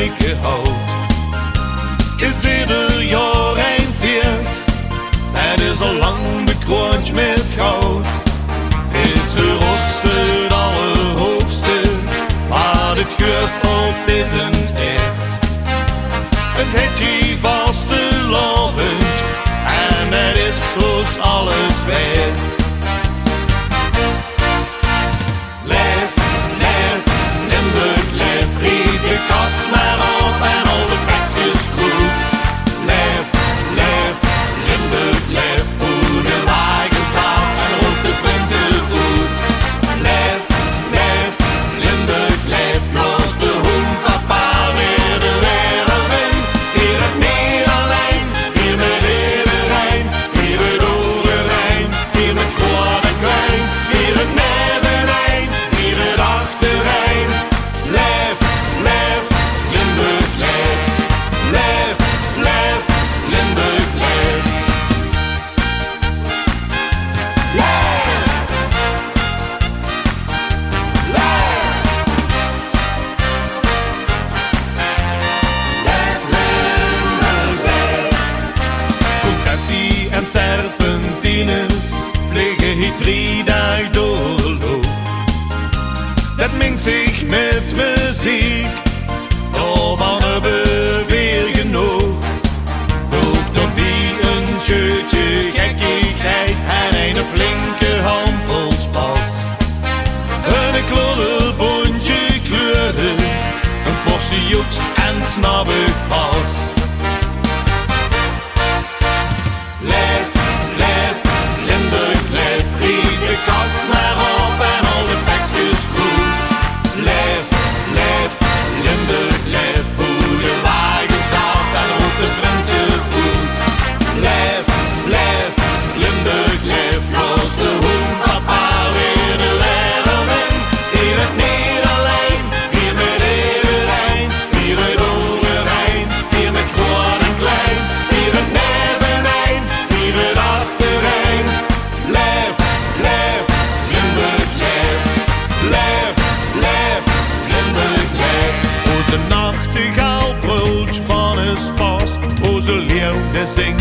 weken oud. Is ieder jaar een feest, het is al lang bekroond met goud. Het is geroost het allerhoogste, maar het geurt op is een echt. Het heeft je vaste lovend, en het is dus alles waard. Laef, Laef, Limburg, Laef, riep je kast maar op en al de tekstjes goed. Laef, Laef, Limburg, Laef, hoe de wagen staat en roept de prinsen goed. Laef, Laef, Limburg, Laef, los de hond papa weer de wereld in. Hier het Nederlijn, hier met iedereen, hier het Overijn, hier met groot en klein, hier het Nederlijn, hier het Achterijn. Laef, Laef, Limburg, Laef, Laef, Laef, Limburg, Laef. Confetti en serpentines vliegen hier 3 dagen door de loop. Dat mengt zich met muziek, daarvan hebben we weer genoeg. Doet op die een scheutje gekkigheid en een flinke handelspas. Een klodderbondje kleuren, een portie joeks en snabbig pas. Laef, Laef, Limburg, Laef, riep de kast maar op en al de tekstjes goed. Laef, Laef, Limburg, Laef, hoe de wagen staat en roept de prinsen goed. Laef, Laef, Limburg, Laef, los de hond papa weer de wereld in. Hier het Nederlijn, hier met iedereen, hier het Overijn, hier met groot en klein, hier het Nederlijn, hier het Achterijn. Laef, Laef, Limburg, Laef, Laef, Laef, Limburg, Laef. Onze nachtegaal brult van een spas, onze leeuw die zingt